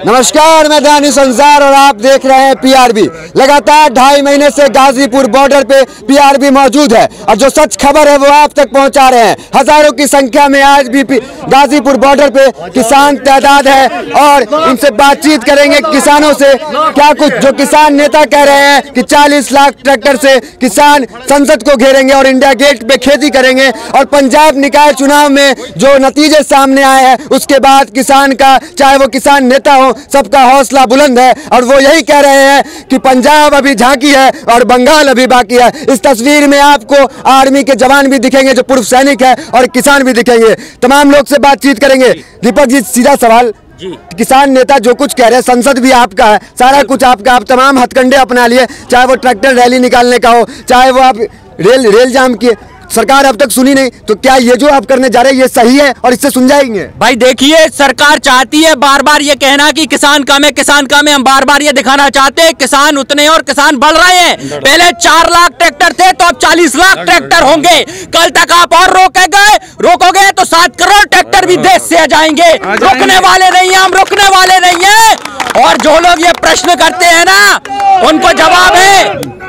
नमस्कार, मैं दानिश अंसार और आप देख रहे हैं पीआरबी। लगातार 2.5 महीने से गाजीपुर बॉर्डर पे पीआरबी मौजूद है और जो सच खबर है वो आप तक पहुंचा रहे हैं। हजारों की संख्या में आज भी गाजीपुर बॉर्डर पे किसान तादाद है और इनसे बातचीत करेंगे किसानों से। क्या कुछ जो किसान नेता कह रहे हैं कि 40 लाख ट्रैक्टर से किसान संसद को घेरेंगे और इंडिया गेट पे खेती करेंगे, और पंजाब निकाय चुनाव में जो नतीजे सामने आए हैं उसके बाद किसान का, चाहे वो किसान नेता हो, सबका हौसला बुलंद है और वो यही कह रहे हैं कि पंजाब अभी झांकी है और बंगाल अभी बाकी है। इस तस्वीर में आपको आर्मी के जवान भी दिखेंगे जो पूर्व सैनिक है और किसान भी दिखेंगे। तमाम लोग से बातचीत करेंगे। दीपक जी, सीधा सवाल, किसान नेता जो कुछ कह रहे हैं, संसद भी आपका है, सारा कुछ आपका, आप तमाम हथकंडे अपना लिए, चाहे वो ट्रैक्टर रैली निकालने का हो, चाहे वो आप रेल जाम की, सरकार अब तक सुनी नहीं, तो क्या ये जो आप करने जा रहे हैं ये सही है और इससे सुन जाएंगे? भाई देखिए, सरकार चाहती है बार बार ये कहना कि किसान कम है, किसान कम है। हम बार बार ये दिखाना चाहते हैं किसान उतने और किसान बढ़ रहे हैं। पहले 4 लाख ट्रैक्टर थे तो अब 40 लाख ट्रैक्टर होंगे। कल तक आप और रोकोगे तो 7 करोड़ ट्रैक्टर भी देश से आ जाएंगे। रुकने वाले नहीं है, हम रुकने वाले नहीं है। और जो लोग ये प्रश्न करते हैं ना, उनको जवाब है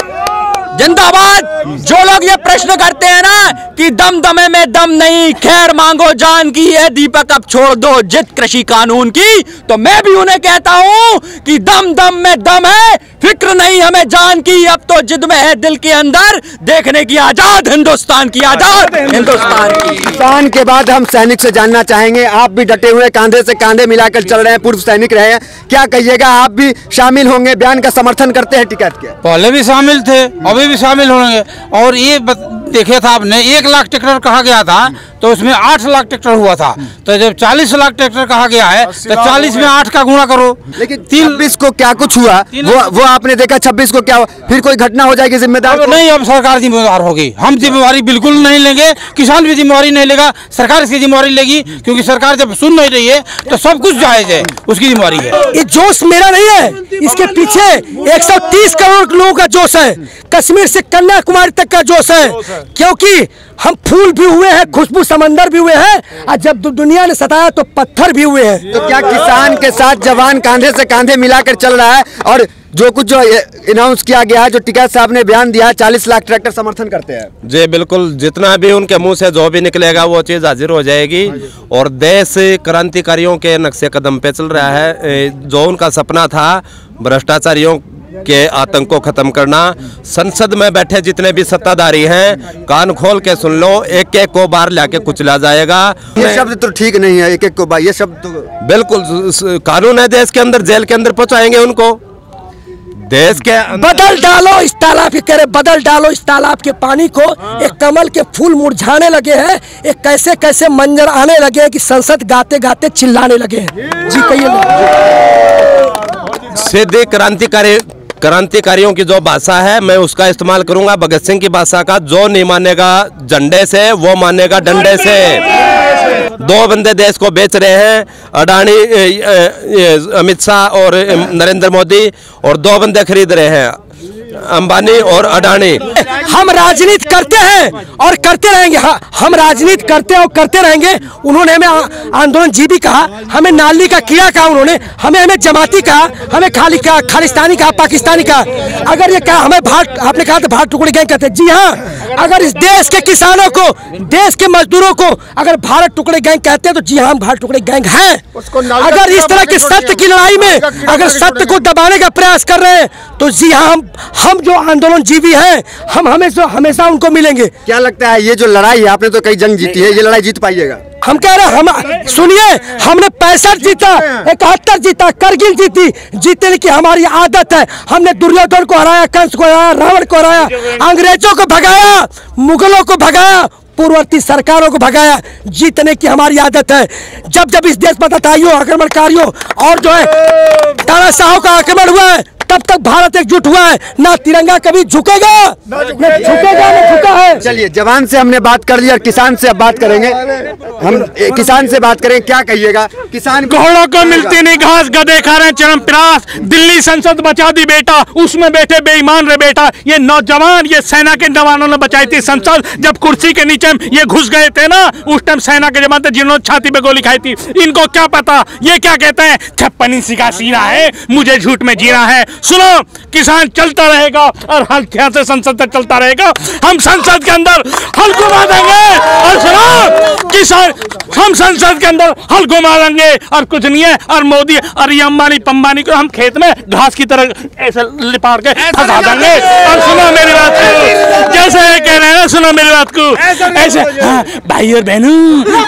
जिंदाबाद। जो लोग ये प्रश्न करते हैं ना कि दम दमे में दम नहीं, खैर मांगो जान की है, दीपक अब छोड़ दो जिद कृषि कानून की, तो मैं भी उन्हें कहता हूं कि दम दम में दम है, फिक्र नहीं हमें जान की, अब तो जिद में है दिल के अंदर, देखने की आजाद हिंदुस्तान की, आजाद हिंदुस्तान की। किसान के बाद हम सैनिक से जानना चाहेंगे, आप भी डटे हुए कांधे से कांधे मिलाकर चल रहे हैं, पूर्व सैनिक रहे हैं, क्या कहिएगा? आप भी शामिल होंगे, बयान का समर्थन करते हैं टिकट के? पहले भी शामिल थे, अभी भी शामिल होंगे। और ये देखे था आपने, 1 लाख ट्रैक्टर कहा गया था तो उसमें 8 लाख ट्रैक्टर हुआ था। तो जब 40 लाख ट्रैक्टर कहा गया है तो 40 में 8 का गुणा करो। लेकिन 26 को क्या कुछ हुआ वो आपने देखा? 26 को क्या हुआ? फिर कोई घटना हो जाएगी जिम्मेदार नहीं, अब सरकार जिम्मेदार होगी। हम जिम्मेवारी बिल्कुल नहीं लेंगे, किसान भी जिम्मेवारी नहीं लेगा, सरकार इसकी जिम्मेवारी लेगी, क्योंकि सरकार जब सुन नहीं रही है तो सब कुछ जायज है, उसकी जिम्मेवारी है। ये जोश मेरा नहीं है, इसके पीछे 130 करोड़ लोगों का जोश है, कश्मीर से कन्याकुमारी तक का जोश है, क्योंकि हम फूल भी हुए हैं, खुशबू समंदर भी हुए हैं, और जब दुनिया ने सताया तो पत्थर भी हुए हैं। तो क्या किसान के साथ जवान कांधे से कांधे मिलाकर चल रहा है? और जो कुछ जो अनाउंस किया गया है, जो टिकैत साहब ने बयान दिया है, 40 लाख ट्रैक्टर समर्थन करते हैं? जी बिल्कुल, जितना भी उनके मुंह से जो भी निकलेगा वो चीज़ हाजिर हो जाएगी। और देश क्रांतिकारियों के नक्शे कदम पे चल रहा है। जो उनका सपना था भ्रष्टाचारियों के आतंक को खत्म करना, संसद में बैठे जितने भी सत्ताधारी हैं कान खोल के सुन लो, एक एक को बाहर लाके कुचला जाएगा। ये शब्द तो ठीक नहीं है, एक एक को बाहर, ये शब्द तो बिल्कुल कानून है देश के अंदर, जेल के अंदर पहुंचाएंगे उनको। देश के बदल डालो इस तालाब के, बदल डालो इस तालाब के पानी को। एक कमल के फूल मुरझाने लगे हैं, एक कैसे कैसे मंजर आने लगे कि संसद गाते गाते चिल्लाने लगे हैं। जी कहिए। सीधे क्रांतिकारियों की जो भाषा है मैं उसका इस्तेमाल करूंगा, भगत सिंह की भाषा का। जो नहीं मानेगा झंडे से वो मानेगा डंडे से। 2 बंदे देश को बेच रहे हैं, अडानी, अमित शाह और नरेंद्र मोदी, और 2 बंदे खरीद रहे हैं, अंबानी और अडानी। हम राजनीति करते हैं और करते रहेंगे। हम राजनीति करते हैं और करते रहेंगे। उन्होंने हमें आंदोलन जीवी कहा, हमें नाली का कीड़ा कहा, उन्होंने हमें जमाती कहा, हमें खालिस्तानी कहा, पाकिस्तानी कहा। अगर ये कहा हमें आपने कहा तो भारत टुकड़े गैंग कहते हैं। जी हाँ, अगर इस देश के किसानों को, देश के मजदूरों को अगर भारत टुकड़े गैंग कहते हैं तो जी हाँ, हम भारत टुकड़े गैंग हैं। अगर इस तरह के सत्य की लड़ाई में अगर सत्य को दबाने का प्रयास कर रहे हैं तो जी हाँ, हम जो आंदोलन जीवी हैं, हम हमेशा उनको मिलेंगे। क्या लगता है ये जो लड़ाई है, आपने तो कई जंग जीती है, ये लड़ाई जीत पाइएगा? हम कह रहे हैं, हम सुनिए, हमने 65 जीता, 71 जीता, करगिल जीती, जीतने की हमारी आदत है। हमने दुर्योधन को हराया, कंस को हराया, रावण को हराया, अंग्रेजों को भगाया, मुगलों को भगाया, पूर्ववर्ती सरकारों को भगाया। जीतने की हमारी आदत है। जब जब इस देश पर ताताइयों, आक्रमणकारियों और जो है तानाशाहों का आक्रमण हुआ है, तब तक भारत एकजुट हुआ है, ना तिरंगा कभी झुकेगा, न झुकेगा न झुका है। चलिए, जवान से हमने बात कर ली और किसान से अब बात करेंगे। हम किसान से बात करें, क्या कहिएगा? किसान घोड़ों को मिलती नहीं घास, गधे खा रहे चरमप्रास। दिल्ली संसद बचा दी बेटा, उसमें बैठे बेईमान रे बेटा। ये नौजवान, ये सेना के जवानों ने बचाई थी संसद। जब कुर्सी के नीचे ये घुस गए थे ना, उस टाइम सेना के जवान थे जिन्होंने छाती पे गोली खाई थी। इनको क्या पता ये क्या कहते हैं, 56 इंच का सीना है, मुझे झूठ में जीना है। सुनो, किसान चलता रहेगा और हल यहाँ से संसद तक चलता रहेगा। हम संसद के अंदर हल घुमा देंगे। और सुनो किसान, हम संसद के अंदर हल घुमा देंगे और कुछ नहीं है। और मोदी और ये अंबानी पंबानी को हम खेत में घास की तरह ऐसे लिपाड़ के फंसा देंगे। और सुनो मेरी बात को, जैसे कह रहे हैं, सुनो मेरी बात को ऐसे। हाँ, भाई और बहनों,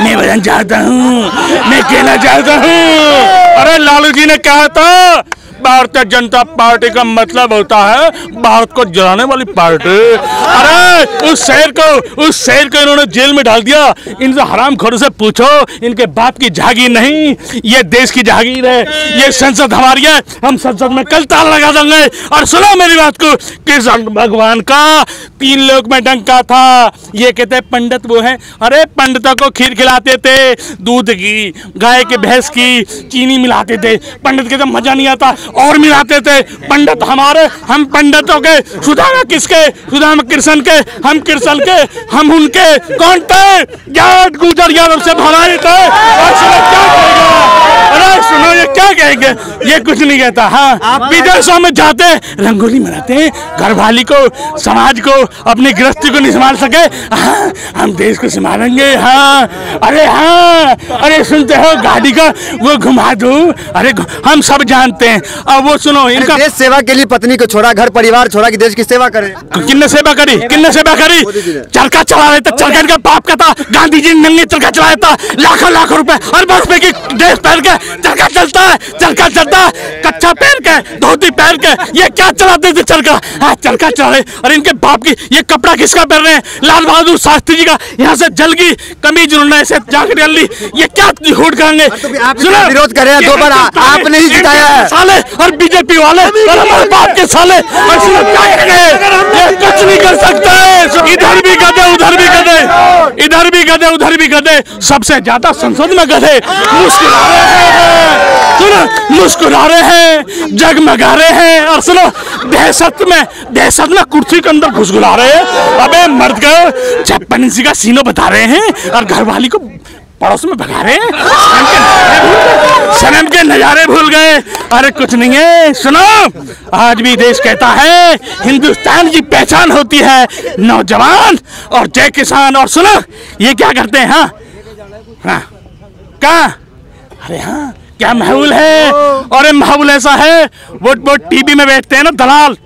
मैं वजन चाहता हूँ, मैं कहना चाहता हूँ। अरे लालू जी ने कहा था भारतीय जनता पार्टी का मतलब होता है भारत को जलाने वाली पार्टी। अरे उस शेर को इन्होंने जेल में डाल दिया। इनसे हरामखोरों से पूछो, इनके बाप की जागीर नहीं, ये देश की जागीर है, ये संसद हमारी है। हम संसद में कल ताला लगा देंगे। और सुनो मेरी बात को, कृष्ण भगवान का 3 लोक में डंका था। ये कहते पंडित वो है। अरे पंडितों को खीर खिलाते थे, दूध की, गाय के भैंस की, चीनी मिलाते थे। पंडित के तो मजा नहीं आता और मिलाते थे। पंडित हमारे, हम पंडितों के, सुदामा किसके, सुदामा कृष्ण के, हम कृष्ण के, हम उनके। कौन थे? जाट गुजर यादव से भराए थे। अरे सुनो, ये क्या कहेंगे? ये कुछ नहीं कहता। हाँ, विदेशों में जाते रंगोली मनाते हैं, घरवाली को, समाज को, अपनी गृहस्थी को नहीं संभाल सके। हाँ, हम देश को संभालेंगे। हाँ, अरे हाँ, अरे सुनते हो, गाड़ी का वो घुमा दो। अरे हम सब जानते हैं। अब वो सुनो, इनका देश सेवा के लिए पत्नी को छोड़ा, घर परिवार छोड़ा कि देश की सेवा करे। किन्ने सेवा करी, किन्ने सेवा करी? चरखा चला रहे थे, चरखा इनका बाप का था। गांधी जी ने नंगे चरखा चलाया था, लाखों लाखों रुपए अरबों रुपए की ड्रेस पहन के चरखा चलता है, चरखा चलता है, कच्चा पहन के, धोती पहन के। ये क्या चलाते थे? चरखा। हाँ, चरखा चला रहे। और इनके बाप की ये कपड़ा किसका पहन रहे हैं? लाल बहादुर शास्त्री जी का। यहाँ से जल की कमीज उन्होंने ऐसे जाकर डाल ली। ये क्या झूठ कहेंगे? आप विरोध कर रहे हैं, 2 बार आपने ही जिताया है साले, और बीजेपी वाले और हमारे बाप के साले। और ये कुछ नहीं कर सकते। इधर भी गधे, उधर भी गधे, इधर भी गधे, उधर भी गधे। सबसे ज्यादा संसद में गधे। मुस्कुरा रहे हैं, सुनो, मुस्कुरा रहे हैं, जगमगा रहे हैं। और सुनो, दहशत में कुर्सी के अंदर घुसगुला रहे हैं। अबे मर्द गए, 56 इंच का सीनो बता रहे हैं और घरवाली को पड़ोस में भगा रहे हैं। सनम के नजारे भूल गए। अरे कुछ नहीं है। सुनो, आज भी देश कहता है हिंदुस्तान की पहचान होती है नौजवान और जय किसान। और सुनो, ये क्या करते हैं? हाँ, हाँ, क्या? अरे हाँ, क्या माहौल है? और माहौल ऐसा है, वो टीवी में बैठते हैं ना दलाल,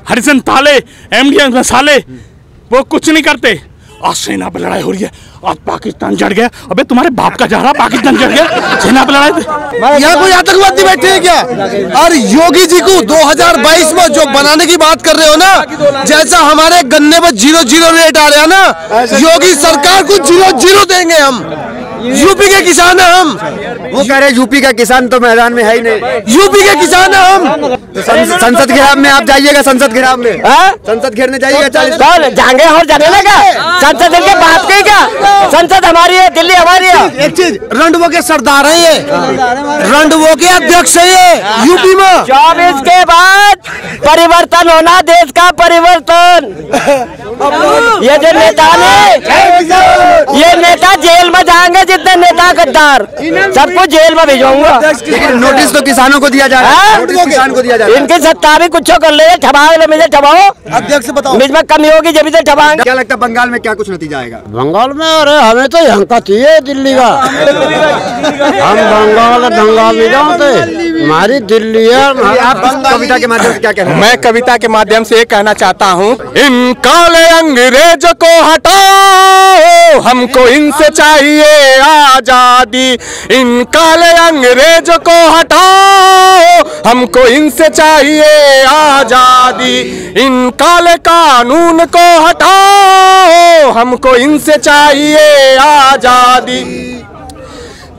हरिसन ताले, एमडीएम साले, वो कुछ नहीं करते। आज सेना पर लड़ाई हो रही है, आज पाकिस्तान जड़ गया। अबे तुम्हारे बाप का जा रहा, पाकिस्तान जड़ गया, सेना पर लड़ाई। यहाँ कोई आतंकवादी बैठे हैं क्या? और योगी जी को 2022 में जो बनाने की बात कर रहे हो ना, जैसा हमारे गन्ने पर 0-0 रेट आ रहा है ना, योगी सरकार को 0-0 देंगे हम। यूपी के किसान है हम। वो कह रहे यूपी का किसान तो मैदान में है ही नहीं। यूपी के किसान है हम। तो संसद घेराव में आप जाइएगा, संसद घेराव में, संसद घेरने जाइएगा। 40 जाएंगे और जाने का संसद के बात की क्या? संसद हमारी है, दिल्ली हमारी है। एक चीज, रंडवो के सरदार है ये, रंडवो के अध्यक्ष है ये यूपी में। 24 के बाद परिवर्तन होना, देश का परिवर्तन। ये जो नेता ने, ये नेता जेल में जाएंगे, जितने नेता गद्दार सबको जेल में भेजूंगा। लेकिन नोटिस तो किसानों को दिया जा रहा है, नोटिस तो किसान को दिया जा रहा है। इनकी सत्ता भी कुछ कर ले, ठबाओ मुझे ठबाओ, अध्यक्ष बताओ, बीच में कमी होगी जब से ठबाएंगे। क्या लगता है बंगाल में क्या कुछ नतीजा आएगा? बंगाल में? अरे हमें तो यहाँ का चाहिए दिल्ली का। हम बंगाल दंगा भी जानते, हमारी दिल्ली है। आप कविता के माध्यम से क्या कहना? मैं कविता के माध्यम से ये कहना चाहता हूँ, इन काले अंग्रेज को हटाओ, हमको इनसे चाहिए आजादी। इन काले अंग्रेज को हटाओ, हमको इनसे चाहिए आजादी। इन काले कानून को हटाओ, हमको इनसे चाहिए आजादी।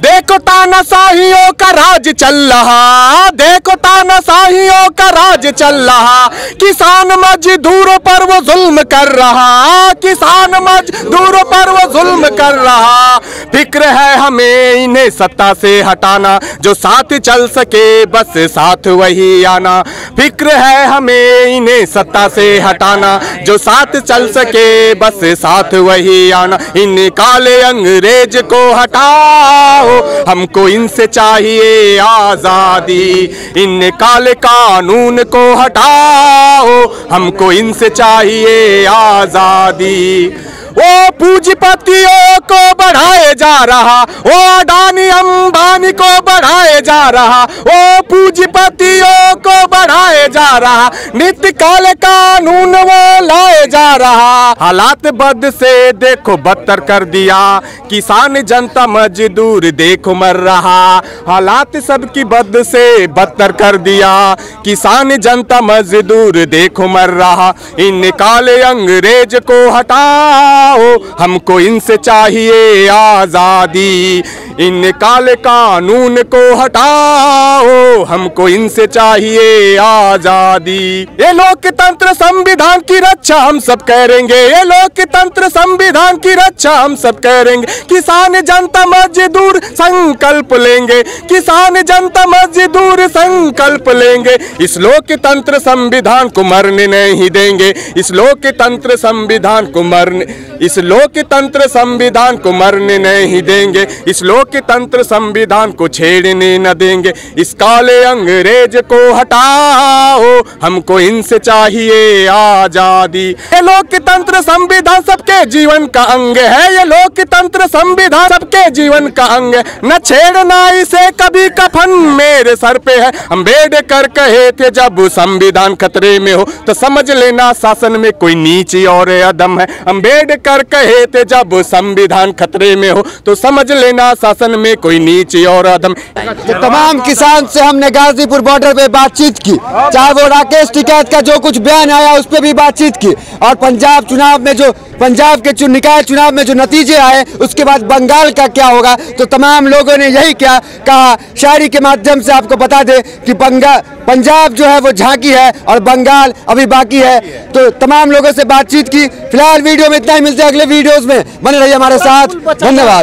देख देखो तानाशाहियों का राज चल रहा, देखो तानाशाहियों का राज चल रहा, किसान मजदूरों पर वो जुल्म कर रहा, किसान मजदूरों पर वो जुल्म कर रहा। फिक्र है हमें इन्हें सत्ता से हटाना, जो साथ चल सके बस साथ वही आना। फिक्र है हमें इन्हें सत्ता से हटाना, जो साथ चल सके बस साथ वही आना। इन काले अंग्रेज को हटाओ, हमको इनसे चाहिए आजादी। इन काले कानून को हटाओ, हमको इनसे चाहिए आजादी। वो पूंजीपतियों को बढ़ाए जा रहा, वो अडानी अंबानी को बढ़ाए जा रहा, वो पूंजीपतियों को बढ़ाए जा रहा, नित्य काले कानून वो लाए जा रहा। हालात बद से देखो बदतर कर दिया, किसान जनता मजदूर देखो मर रहा। हालात सबकी बद से बदतर कर दिया, किसान जनता मजदूर देखो मर रहा। इन काले अंग्रेज को हटाओ, हमको इनसे चाहिए आजादी। इन काले कानून को हटाओ, हमको इनसे चाहिए आजादी। ये लोकतंत्र संविधान की रक्षा हम सब करेंगे, ये लोकतंत्र संविधान की रक्षा हम सब करेंगे। किसान जनता मजदूर संकल्प लेंगे, किसान जनता मजदूर संकल्प लेंगे। इस लोकतंत्र संविधान को मरने नहीं देंगे, इस लोकतंत्र संविधान को मरने, इस लोकतंत्र संविधान को मरने नहीं देंगे, इस लोकतंत्र संविधान को छेड़ने न देंगे। इस काले अंग्रेज को हटाओ, हमको इनसे चाहिए आजादी। ये लोकतंत्र संविधान सबके जीवन का अंग है, ये लोकतंत्र संविधान सबके जीवन का अंग है। न छेड़ना इसे कभी कफन मेरे सर पे है। अम्बेडकर कहे थे जब संविधान खतरे में हो तो समझ लेना शासन में कोई नीच और अदम है। अम्बेडकर कहे थे जब संविधान खतरे में हो तो समझ लेना शासन में कोई नीच और अदम। तो तमाम किसान से हमने गाजीपुर बॉर्डर पे बातचीत की, चाहे वो राकेश टिकैत का जो कुछ बयान आया उस पर भी बातचीत की, और पंजाब चुनाव में जो पंजाब के निकाय चुनाव में जो नतीजे आए उसके बाद बंगाल का क्या होगा, तो तमाम लोगों ने यही क्या कहा। शायरी के माध्यम से आपको बता दे कि पंजाब जो है वो झांकी है और बंगाल अभी बाकी है। तो तमाम लोगों से बातचीत की। फिलहाल वीडियो में इतना ही, मिलते हैं अगले वीडियोस में, बने रहिए हमारे साथ। धन्यवाद।